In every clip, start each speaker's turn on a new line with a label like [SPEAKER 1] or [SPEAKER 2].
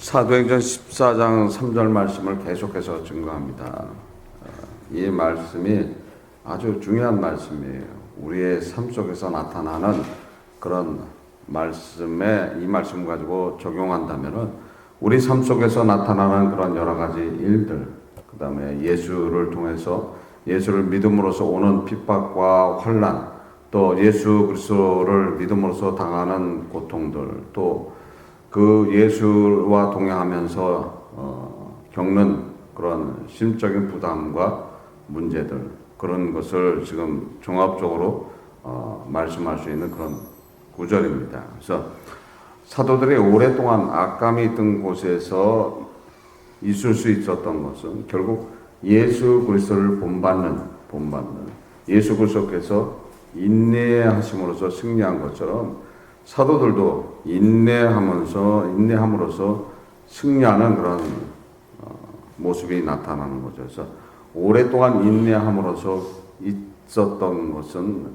[SPEAKER 1] 사도행전 14장 3절 말씀을 계속해서 증거합니다. 이 말씀이 아주 중요한 말씀이에요. 우리의 삶 속에서 나타나는 그런 말씀에 이 말씀 가지고 적용한다면은 우리 삶 속에서 나타나는 그런 여러 가지 일들, 그 다음에 예수를 통해서 예수를 믿음으로써 오는 핍박과 환난, 또 예수 그리스도를 믿음으로써 당하는 고통들, 또 그 예수와 동행하면서 겪는 그런 심적인 부담과 문제들, 그런 것을 지금 종합적으로 말씀할 수 있는 그런 구절입니다. 그래서 사도들이 오랫동안 악감이 있던 곳에서 있을 수 있었던 것은 결국 예수 그리스도를 본받는 예수 그리스도께서 인내하심으로써 승리한 것처럼 사도들도 인내함으로써 승리하는 그런 모습이 나타나는 거죠. 그래서 오랫동안 인내함으로써 있었던 것은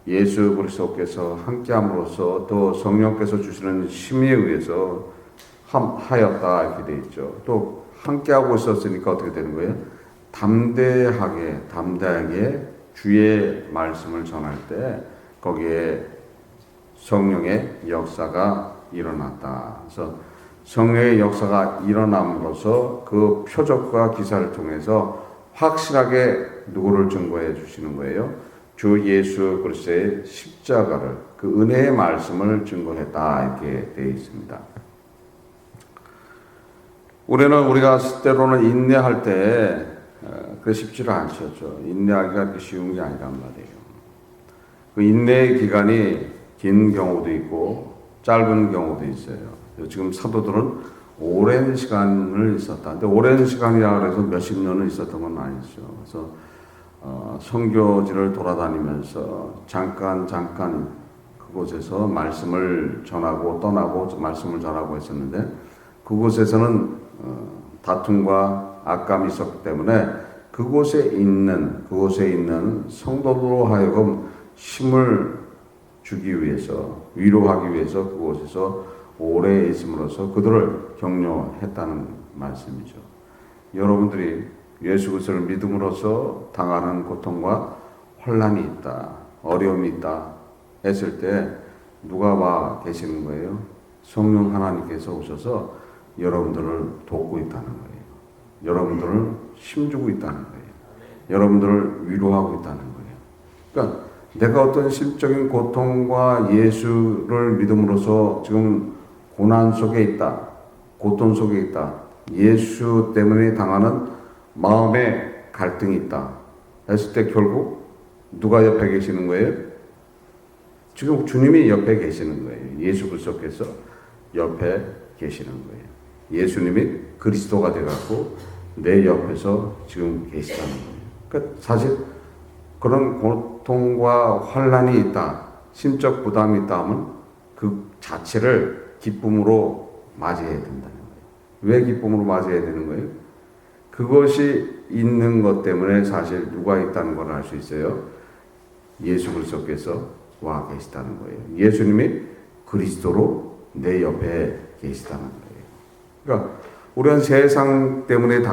[SPEAKER 1] 예수 그리스도께서 함께함으로써 또 성령께서 주시는 힘에 의해서 하였다 이렇게 되어 있죠. 또 함께하고 있었으니까 어떻게 되는 거예요? 담대하게 주의 말씀을 전할 때 거기에 성령의 역사가 일어났다. 그래서 성령의 역사가 일어남으로써 그 표적과 기사를 통해서 확실하게 누구를 증거해 주시는 거예요? 주 예수 그리스도의 십자가를, 그 은혜의 말씀을 증거했다 이렇게 되어 있습니다. 우리가 때로는 인내할 때 그게 쉽지가 않죠. 인내하기가 그렇게 쉬운 게 아니란 말이에요. 그 인내의 기간이 긴 경우도 있고 짧은 경우도 있어요. 지금 사도들은 오랜 시간을 있었다. 근데 오랜 시간이라 해서 몇십 년을 있었던 건 아니죠. 그래서 선교지를 돌아다니면서 잠깐 그곳에서 말씀을 전하고 떠나고 말씀을 전하고 했었는데 그곳에서는 다툼과 악감이 있었기 때문에 그곳에 있는 성도로 하여금 힘을 주기 위해서, 위로하기 위해서 그곳에서 오래 있음으로써 그들을 격려했다는 말씀이죠. 여러분들이 예수 그리스도를 믿음으로써 당하는 고통과 환난이 있다, 어려움이 있다 했을 때 누가 와 계시는 거예요? 성령 하나님께서 오셔서 여러분들을 돕고 있다는 거예요. 여러분들을 힘주고 있다는 거예요. 여러분들을 위로하고 있다는 거예요. 그러니까 내가 어떤 심적인 고통과 예수를 믿음으로써 지금 고난 속에 있다, 고통 속에 있다, 예수 때문에 당하는 마음의 갈등이 있다 했을 때 결국 누가 옆에 계시는 거예요? 지금 주님이 옆에 계시는 거예요. 예수 그리스도께서 옆에 계시는 거예요. 예수님이 그리스도가 되어갖고 내 옆에서 지금 계시다는 거예요. 그러니까 사실 그런 고통과 환난이 있다, 심적 부담이 있다 하면 그 자체를 기쁨으로 맞이해야 된다는 거예요. 왜 기쁨으로 맞이해야 되는 거예요? 그것이 있는 것 때문에 사실 누가 있다는 걸 알 수 있어요. 예수 그리스도께서 와 계시다는 거예요. 예수님이 그리스도로 내 옆에 계시다는 거예요. 그러니까 우리는 세상 일 때문에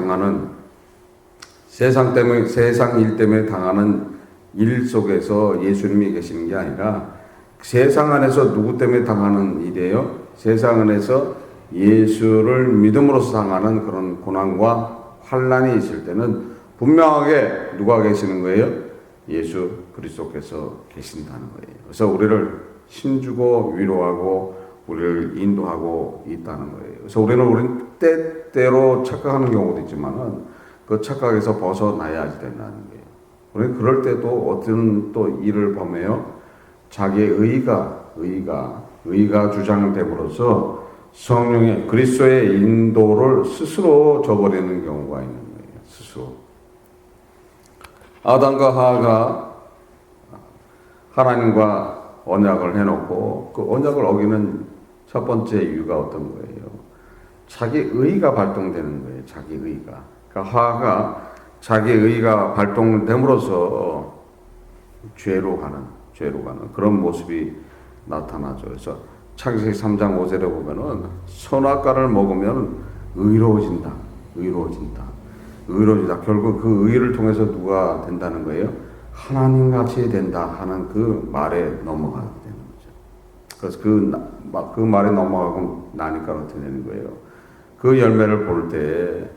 [SPEAKER 1] 당하는 일 속에서 예수님이 계시는 게 아니라 세상 안에서 누구 때문에 당하는 일이에요? 세상 안에서 예수를 믿음으로써 당하는 그런 고난과 환난이 있을 때는 분명하게 누가 계시는 거예요? 예수 그리스도께서 계신다는 거예요. 그래서 우리를 힘주고 위로하고 우리를 인도하고 있다는 거예요. 그래서 우리는 때때로 착각하는 경우도 있지만은 그 착각에서 벗어나야지 된다는 거예요. 우리는 그럴 때도 어떤 또 일을 범해요. 자기의 의가 주장됨으로써 성령의 그리스도의 인도를 스스로 저버리는 경우가 있는 거예요. 스스로. 아담과 하와가 하나님과 언약을 해놓고 그 언약을 어기는 첫 번째 이유가 어떤 거예요? 자기 의가 발동되는 거예요. 자기 의가. 그러니까 하와가 자기 의가 발동됨으로써 죄로 가는 그런 모습이 나타나죠. 그래서 창세기 3장 5절에 보면은 선악과를 먹으면 의로워진다. 결국 그 의를 통해서 누가 된다는 거예요? 하나님 같이 된다 하는 그 말에 넘어가게 되는 거죠. 그래서 그 말에 넘어가고 나니까 어떻게 되는 거예요? 그 열매를 볼 때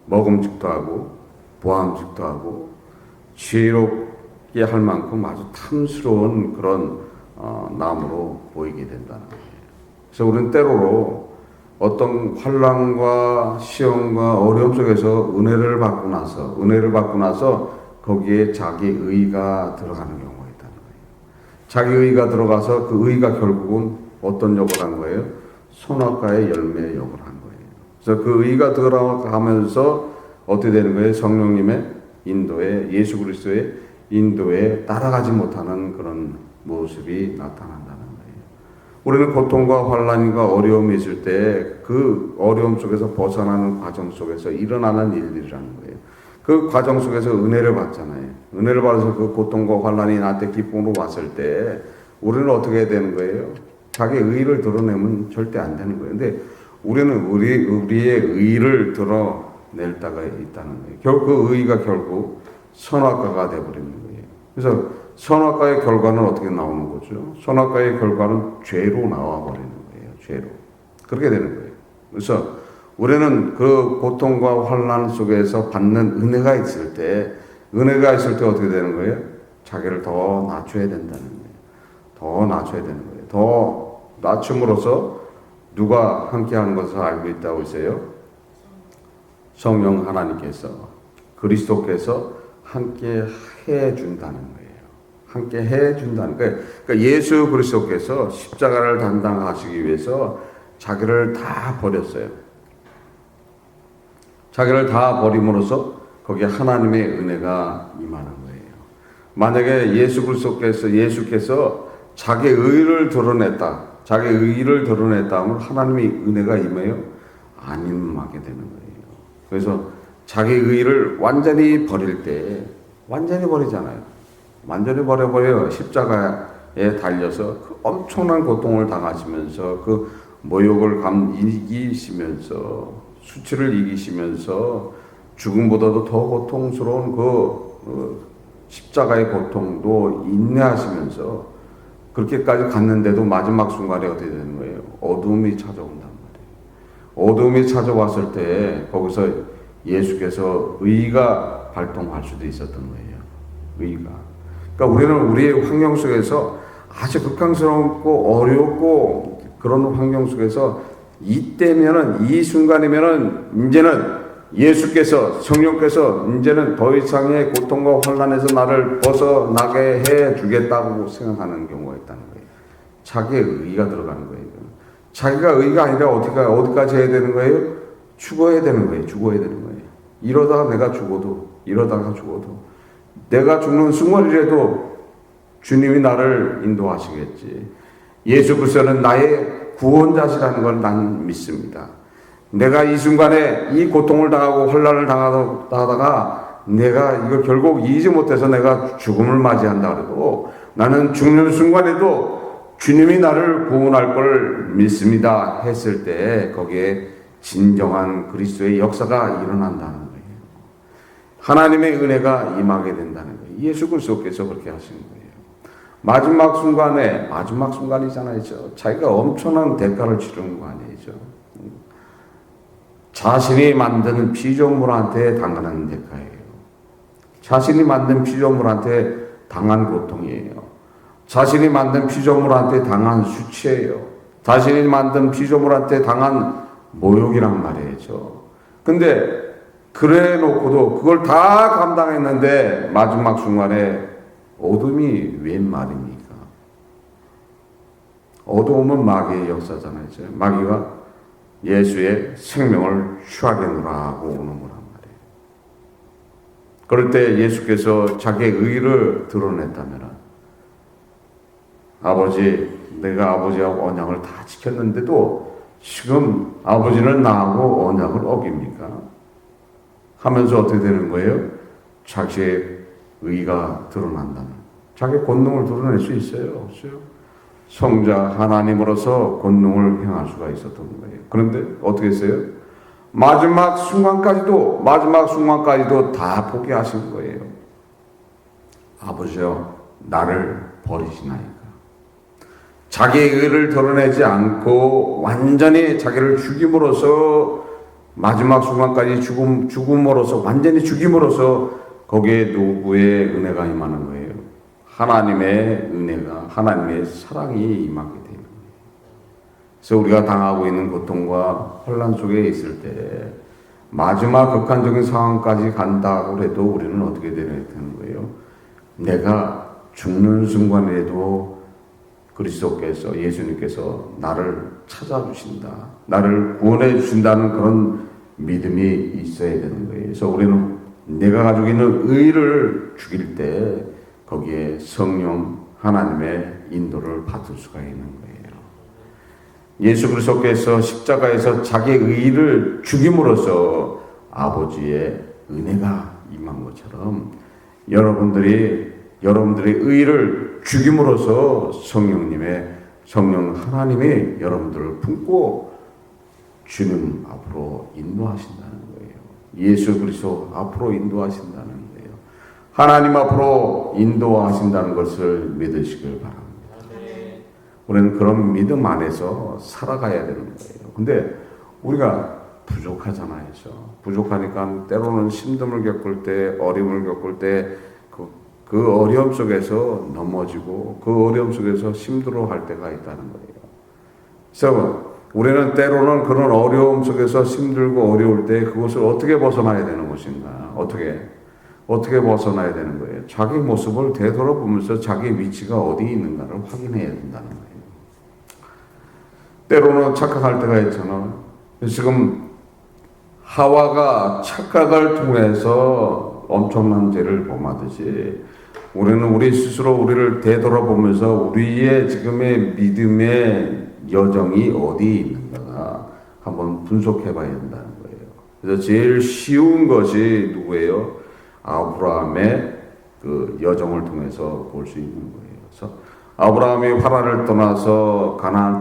[SPEAKER 1] 먹음직도 하고 보암직도 하고 지혜롭게 할 만큼 아주 탐스러운 그런 나무로 보이게 된다는 거예요. 그래서 우리는 때로로 어떤 환난과 시험과 어려움 속에서 은혜를 받고 나서 거기에 자기 의가 들어가는 경우가 있다는 거예요. 자기 의가 들어가서 그 의가 결국은 어떤 역을 한 거예요? 선악과의 열매의 역을 한 거예요. 그래서 그 의가 들어가면서 어떻게 되는 거예요? 성령님의 인도에, 예수 그리스도의 인도에 따라가지 못하는 그런 모습이 나타난다는 거예요. 우리는 고통과 환난과 어려움이 있을 때 그 어려움 속에서 벗어나는 과정 속에서 일어나는 일들이라는 거예요. 그 과정 속에서 은혜를 받잖아요. 은혜를 받아서 그 고통과 환난이 나한테 기쁨으로 왔을 때 우리는 어떻게 해야 되는 거예요? 자기 의를 드러내면 절대 안 되는 거예요. 근데 우리는 우리의 의를 드러낼 때가 있다는 거예요. 결국 그 의가 결국 선악과가 되어버리는 거예요. 그래서 선악과의 결과는 어떻게 나오는 거죠? 선악과의 결과는 죄로 나와버리는 거예요. 죄로. 그렇게 되는 거예요. 그래서 우리는 그 고통과 환난 속에서 받는 은혜가 있을 때 어떻게 되는 거예요? 자기를 더 낮춰야 된다는 거예요. 더 낮춰야 되는 거예요. 더 낮춤으로써 누가 함께하는 것을 알고 있다고 했어요? 성령 하나님께서, 그리스도께서 함께 해준다는 거예요. 함께 해준다는 거예요. 그러니까 예수 그리스도께서 십자가를 담당하시기 위해서 자기를 다 버렸어요. 자기를 다 버림으로써 거기에 하나님의 은혜가 임하는 거예요. 만약에 예수께서 자기의 의를 드러냈다 하면 하나님의 은혜가 임해요? 안 임하게 되는 거예요. 그래서 자기 의를 완전히 버릴 때, 완전히 버리잖아요. 완전히 버려버려요. 십자가에 달려서 그 엄청난 고통을 당하시면서 그 모욕을 이기시면서 수치를 이기시면서 죽음보다도 더 고통스러운 그 십자가의 고통도 인내하시면서 그렇게까지 갔는데도 마지막 순간에 어떻게 되는 거예요? 어둠이 찾아온단 말이에요. 어둠이 찾아왔을 때 거기서 예수께서 의가 발동할 수도 있었던 거예요. 의가. 그러니까 우리는 우리의 환경 속에서 아주 극강스럽고 어렵고 그런 환경 속에서 이때면은 이 순간이면은 이제는 예수께서 성령께서 이제는 더 이상의 고통과 환난에서 나를 벗어나게 해 주겠다고 생각하는 경우가 있다는 거예요. 자기의 의가 들어가는 거예요. 자기가 의가 아니라 어디까지 해야 되는 거예요? 죽어야 되는 거예요. 이러다가 죽어도 내가 죽는 순간이라도 주님이 나를 인도하시겠지. 예수 그리스도는 나의 구원자시라는 걸 난 믿습니다. 내가 이 순간에 이 고통을 당하고 환난을 당하다가 내가 이걸 결국 이기지 못해서 내가 죽음을 맞이한다 그래도 나는 죽는 순간에도 주님이 나를 구원할 걸 믿습니다 했을 때 거기에 진정한 그리스도의 역사가 일어난다는 거예요. 하나님의 은혜가 임하게 된다는 거예요. 예수 그리스도께서 그렇게 하시는 거예요. 마지막 순간이잖아요. 자기가 엄청난 대가를 치르는 거 아니죠. 자신이 만드는 피조물한테 당하는 대가예요. 자신이 만든 피조물한테 당한 고통이에요. 자신이 만든 피조물한테 당한 수치예요. 자신이 만든 피조물한테 당한 모욕이란 말이죠. 근데 그래 놓고도 그걸 다 감당했는데 마지막 순간에 어둠이 웬 말입니까? 어두움은 마귀의 역사잖아요. 마귀가 예수의 생명을 취하게 하고 오는 거란 말이에요. 그럴 때 예수께서 자기의 의를 드러냈다면 내가 아버지하고 언약을 다 지켰는데도 지금 아버지는 나하고 언약을 어깁니까? 하면서 어떻게 되는 거예요? 자기의 의가 드러난다는, 자기 권능을 드러낼 수 있어요? 없어요? 성자 하나님으로서 권능을 행할 수가 있었던 거예요. 그런데 어떻게 했어요? 마지막 순간까지도 다 포기하신 거예요. 아버지여, 나를 버리시나이까. 자기의 의를 드러내지 않고 완전히 자기를 죽임으로써, 마지막 순간까지 죽음으로써, 완전히 죽임으로써 거기에 누구의 은혜가 임하는 거예요? 하나님의 은혜가, 하나님의 사랑이 임하게 되는 거예요. 그래서 우리가 당하고 있는 고통과 혼란 속에 있을 때 마지막 극한적인 상황까지 간다고 해도 우리는 어떻게 되는 거예요? 내가 죽는 순간에도 그리스도께서, 예수님께서 나를 찾아주신다, 나를 구원해 주신다는 그런 믿음이 있어야 되는 거예요. 그래서 우리는 내가 가지고 있는 의를 죽일 때 거기에 성령 하나님의 인도를 받을 수가 있는 거예요. 예수 그리스도께서 십자가에서 자기의 의를 죽임으로써 아버지의 은혜가 임한 것처럼 여러분들의 의를 죽임으로써 성령 하나님이 여러분들을 품고 주님 앞으로 인도하신다는 거예요. 예수 그리스도 앞으로 인도하신다는 거예요. 하나님 앞으로 인도하신다는 것을 믿으시길 바랍니다. 우리는 그런 믿음 안에서 살아가야 되는 거예요. 근데 우리가 부족하잖아요. 부족하니까 때로는 힘듦을 겪을 때, 어려움을 겪을 때 그 어려움 속에서 넘어지고 그 어려움 속에서 힘들어할 때가 있다는 거예요. 그래서 우리는 때로는 그런 어려움 속에서 힘들고 어려울 때 그것을 어떻게 벗어나야 되는 것인가? 어떻게 벗어나야 되는 거예요? 자기 모습을 되돌아보면서 자기 위치가 어디 있는가를 확인해야 된다는 거예요. 때로는 착각할 때가 있잖아. 지금 하와가 착각을 통해서 엄청난 죄를 범하듯이 우리는 우리 스스로 우리를 되돌아보면서 우리의 지금의 믿음의 여정이 어디 있는가 한번 분석해 봐야 된다는 거예요. 그래서 제일 쉬운 것이 누구예요? 아브라함의 그 여정을 통해서 볼 수 있는 거예요. 그래서 아브라함이 하란을 떠나서 가나안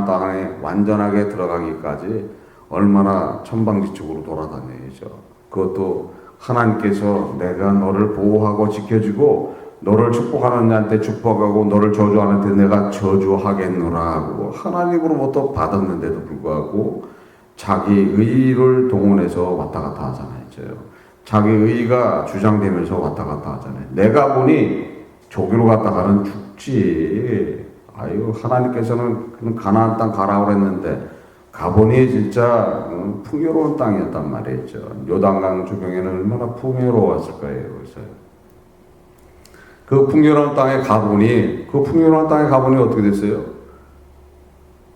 [SPEAKER 1] 땅에 완전하게 들어가기까지 얼마나 천방지축으로 돌아다녀야죠. 그것도 하나님께서 내가 너를 보호하고 지켜주고 너를 축복하는 자한테 축복하고 너를 저주하는 데 내가 저주하겠노라 하고 하나님으로부터 받았는데도 불구하고 자기 의를 동원해서 왔다 갔다 하잖아요. 자기 의가 주장되면서 왔다 갔다 하잖아요. 내가 보니 저기로 갔다가는 죽지. 아유, 하나님께서는 가나안 땅 가라고 그랬는데 가보니 진짜 풍요로운 땅이었단 말이죠. 요단강 주변에는 얼마나 풍요로웠을 거예요. 그래서 그 풍요로운 땅에 가보니 어떻게 됐어요?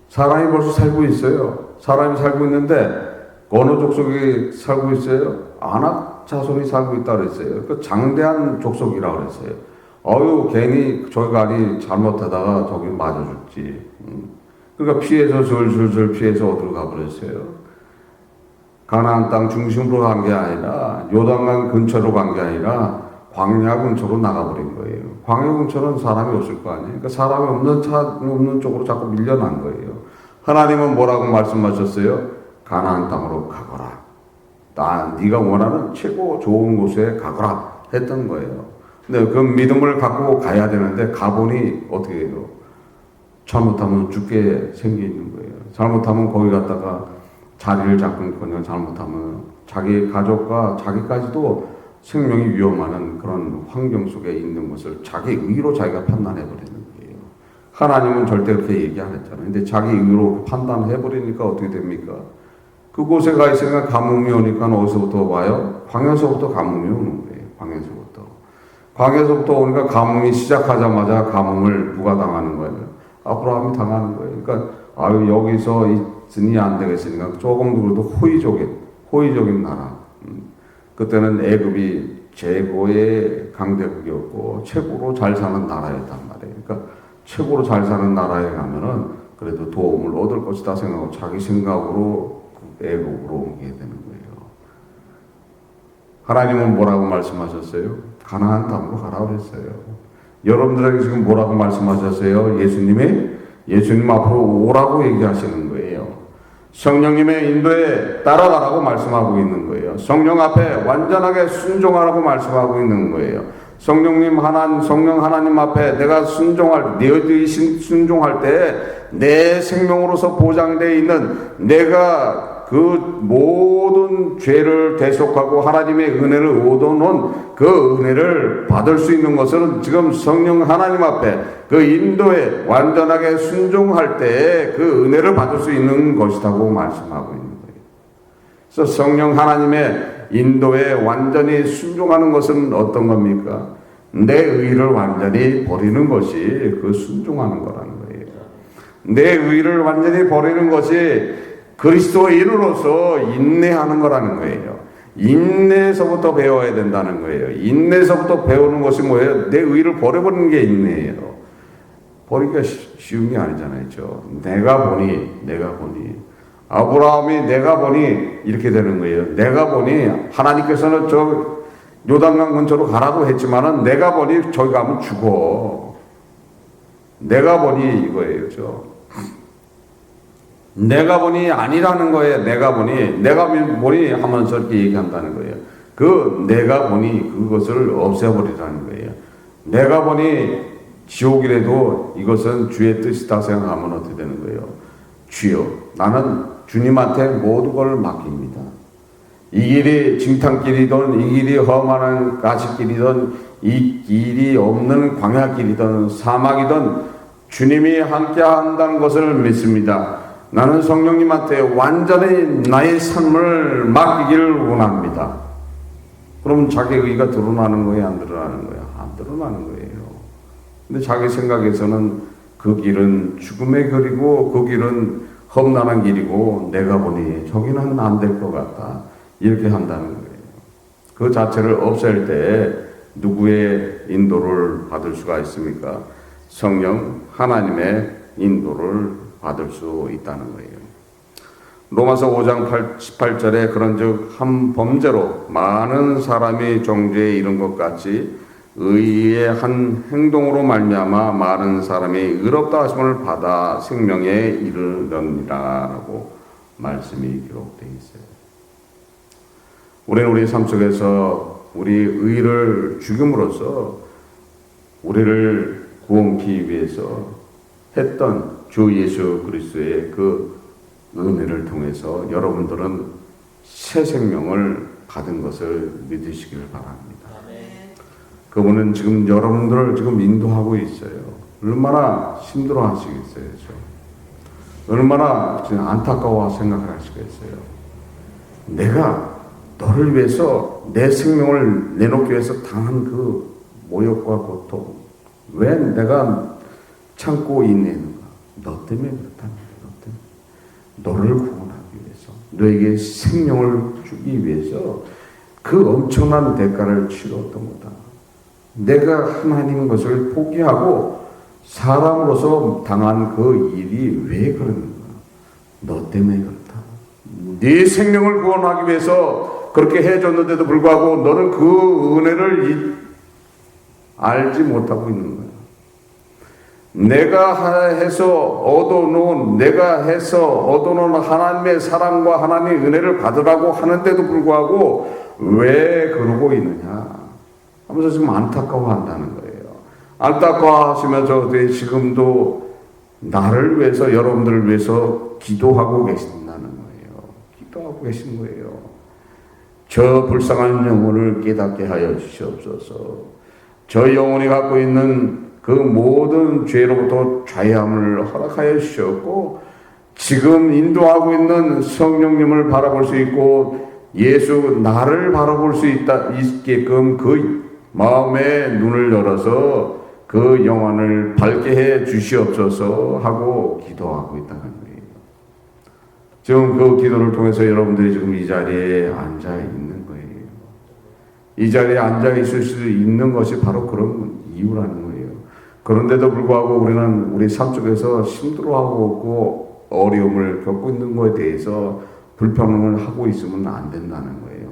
[SPEAKER 1] 사람이 벌써 살고 있어요. 사람이 살고 있는데 어느 족속이 살고 있어요? 아낙 자손이 살고 있다 그랬어요. 그 장대한 족속이라고 그랬어요. 어유 괜히 저기 가니 잘못하다가 저기 맞아 죽지. 그러니까 피해서 슬슬 피해서 어디로 가버렸어요. 가나안 땅 중심으로 간 게 아니라 요단강 근처로 간 게 아니라 광야 근처로 나가버린 거예요. 광야 근처는 사람이 없을 거 아니에요. 그러니까 사람이 없는 쪽으로 자꾸 밀려난 거예요. 하나님은 뭐라고 말씀하셨어요? 가나안 땅으로 가거라. 네가 원하는 최고 좋은 곳에 가거라 했던 거예요. 근데 그 믿음을 갖고 가야 되는데 가보니 어떻게 해요? 잘못하면 죽게 생기는 거예요. 잘못하면 거기 갔다가 자리를 잡고는 잘못하면 자기 가족과 자기까지도 생명이 위험하는 그런 환경 속에 있는 것을 자기 의로 자기가 판단해버리는 거예요. 하나님은 절대 그렇게 얘기 안 했잖아요. 근데 자기 의로 판단해버리니까 어떻게 됩니까? 그곳에 가 있으니까 가뭄이 오니까 어디서부터 와요? 광야서부터 가뭄이 오는 거예요. 광야서부터 오니까 가뭄이 시작하자마자 가뭄을 누가 당하는 거예요? 아브라함이 당하는 거예요. 그러니까 여기서 있으니 안 되겠으니까 조금 그래도 호의적인 나라. 그때는 애굽이 최고의 강대국이었고 최고로 잘 사는 나라였단 말이에요. 그러니까 최고로 잘 사는 나라에 가면은 그래도 도움을 얻을 것이다 생각하고 자기 생각으로 애굽으로 옮기게 되는 거예요. 하나님은 뭐라고 말씀하셨어요? 가나안 땅으로 가라 그랬어요. 여러분들에게 지금 뭐라고 말씀하셨어요? 예수님 앞으로 오라고 얘기하시는 거예요. 성령님의 인도에 따라가라고 말씀하고 있는 거예요. 성령 앞에 완전하게 순종하라고 말씀하고 있는 거예요. 성령 하나님 앞에 내가 너희들이 순종할 때 내 생명으로서 보장되어 있는 내가 그 모든 죄를 대속하고 하나님의 은혜를 얻어놓은 그 은혜를 받을 수 있는 것은 지금 성령 하나님 앞에 그 인도에 완전하게 순종할 때 그 은혜를 받을 수 있는 것이라고 말씀하고 있는 거예요. 그래서 성령 하나님의 인도에 완전히 순종하는 것은 어떤 겁니까? 내 의를 완전히 버리는 것이 그 순종하는 거라는 거예요. 내 의를 완전히 버리는 것이 그리스도인으로서 인내하는 거라는 거예요. 인내에서부터 배워야 된다는 거예요. 인내에서부터 배우는 것이 뭐예요? 내 의를 버려버리는 게 인내예요. 버리기가 쉬운 게 아니잖아요. 내가 보니 아브라함이 내가 보니 이렇게 되는 거예요. 내가 보니 하나님께서는 저 요단강 근처로 가라고 했지만은 내가 보니 저기 가면 죽어. 내가 보니 이거예요. 내가 보니 아니라는 거예요. 내가 보니 하면서 이렇게 얘기한다는 거예요. 그 내가 보니 그것을 없애버리라는 거예요. 내가 보니 지옥이라도 이것은 주의 뜻이다 생각하면 어떻게 되는 거예요? 주여, 나는 주님한테 모든 걸 맡깁니다. 이 길이 징탕길이든 이 길이 험한 가시길이든 이 길이 없는 광야길이든 사막이든 주님이 함께 한다는 것을 믿습니다. 나는 성령님한테 완전히 나의 삶을 맡기기를 원합니다. 그럼 자기 의가 드러나는 거예요? 안 드러나는 거예요? 안 드러나는 거예요. 근데 자기 생각에서는 그 길은 죽음의 길이고 그 길은 험난한 길이고 내가 보니 저기는 안 될 것 같다. 이렇게 한다는 거예요. 그 자체를 없앨 때 누구의 인도를 받을 수가 있습니까? 성령 하나님의 인도를 받을 수 있다는 거예요. 로마서 5장 18절에 그런즉 한 범죄로 많은 사람이 정죄에 이른 것 같이 의의 한 행동으로 말미암아 많은 사람이 의롭다 하심을 받아 생명에 이르느니라라고 말씀이 기록되어 있어요. 우리는 우리 삶 속에서 우리 의를 죽임으로써 우리를 구원케 위해서 했던 주 예수 그리스도의 그 은혜를 통해서 여러분들은 새 생명을 받은 것을 믿으시기를 바랍니다. 그분은 지금 여러분들을 지금 인도하고 있어요. 얼마나 힘들어 하시겠어요. 얼마나 지금 안타까워 생각을 하시겠어요. 내가 너를 위해서 내 생명을 내놓기 위해서 당한 그 모욕과 고통, 왜 내가 참고 있는가? 너 때문에 그렇다는 거예요. 너를 구원하기 위해서, 너에게 생명을 주기 위해서 그 엄청난 대가를 치렀던 거다. 내가 하나님 것을 포기하고 사람으로서 당한 그 일이 왜 그러는가? 너 때문에 그렇다. 네 생명을 구원하기 위해서 그렇게 해줬는데도 불구하고 너는 그 은혜를 알지 못하고 있는 거야. 내가 해서 얻어놓은 하나님의 사랑과 하나님의 은혜를 받으라고 하는데도 불구하고 왜 그러고 있느냐 하면서 지금 안타까워한다는 거예요. 안타까워하시면서 지금도 나를 위해서, 여러분들을 위해서 기도하고 계신다는 거예요. 기도하고 계신 거예요. 저 불쌍한 영혼을 깨닫게 하여 주시옵소서. 저 영혼이 갖고 있는 그 모든 죄로부터 자유함을 허락하여 주셨고, 지금 인도하고 있는 성령님을 바라볼 수 있고 예수 나를 바라볼 수 있게끔 그 마음의 눈을 열어서 그 영혼을 밝게 해 주시옵소서 하고 기도하고 있다는 거예요. 지금 그 기도를 통해서 여러분들이 지금 이 자리에 앉아 있는 거예요. 이 자리에 앉아 있을 수 있는 것이 바로 그런 이유라는 거예요. 그런데도 불구하고 우리는 우리 삶 속에서 힘들어하고 있고 어려움을 겪고 있는 것에 대해서 불평을 하고 있으면 안 된다는 거예요.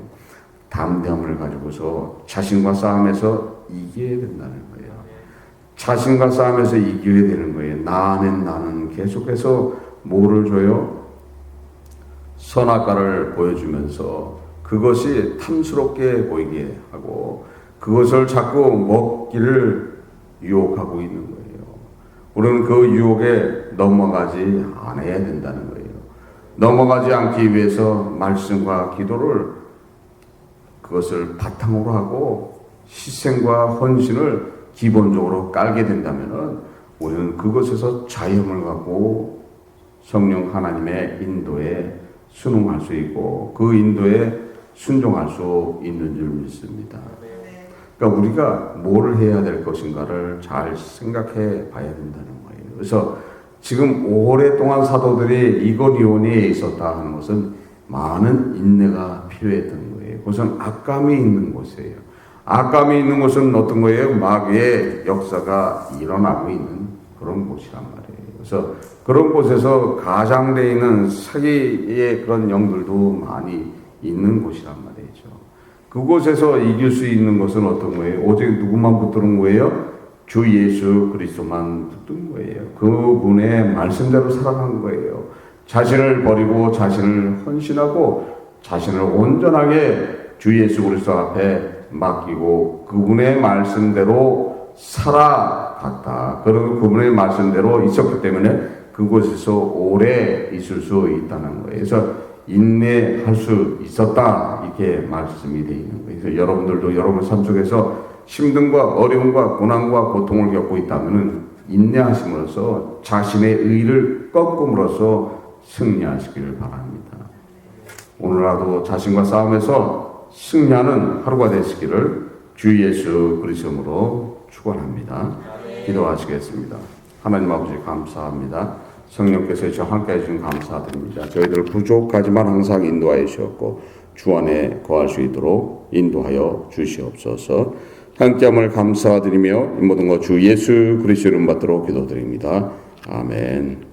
[SPEAKER 1] 담대함을 가지고서 자신과 싸움에서 이겨야 된다는 거예요. 자신과 싸움에서 이겨야 되는 거예요. 나는 계속해서 뭐를 줘요? 선악과를 보여주면서 그것이 탐스럽게 보이게 하고 그것을 자꾸 먹기를 유혹하고 있는 거예요. 우리는 그 유혹에 넘어가지 않아야 된다는 거예요. 넘어가지 않기 위해서 말씀과 기도를 그것을 바탕으로 하고 희생과 헌신을 기본적으로 깔게 된다면 우리는 그것에서 자유함을 갖고 성령 하나님의 인도에 순응할 수 있고 그 인도에 순종할 수 있는 줄 믿습니다. 그러니까 우리가 뭘 해야 될 것인가를 잘 생각해 봐야 된다는 거예요. 그래서 지금 오랫동안 사도들이 이고니온에 있었다 하는 것은 많은 인내가 필요했던 거예요. 그것은 악감이 있는 곳이에요. 악감이 있는 곳은 어떤 거예요? 마귀의 역사가 일어나고 있는 그런 곳이란 말이에요. 그래서 그런 곳에서 가장되어 있는 사기의 그런 영들도 많이 있는 곳이란 말이죠. 그곳에서 이길 수 있는 것은 어떤 거예요? 오직 누구만 붙드는 거예요? 주 예수 그리스도만 붙든 거예요. 그분의 말씀대로 살아간 거예요. 자신을 버리고 자신을 헌신하고 자신을 온전하게 주 예수 그리스도 앞에 맡기고 그분의 말씀대로 살아갔다. 그리고 그분의 말씀대로 있었기 때문에 그곳에서 오래 있을 수 있다는 거예요. 그래서 인내할 수 있었다 이렇게 말씀이 되어 있는 거예요. 그래서 여러분들도 여러분 삶 속에서 힘듦과 어려움과 고난과 고통을 겪고 있다면 인내하심으로써 자신의 의를 꺾음으로써 승리하시기를 바랍니다. 오늘라도 자신과 싸움에서 승리하는 하루가 되시기를 주 예수 그리스도로 축원합니다. 기도하시겠습니다. 하나님 아버지 감사합니다. 성령께서 저와 함께 해주신 감사드립니다. 저희들 부족하지만 항상 인도하여 주셨고 주 안에 거할 수 있도록 인도하여 주시옵소서. 함께함을 감사드리며 이 모든 것 주 예수 그리스도 이름 받도록 기도드립니다. 아멘.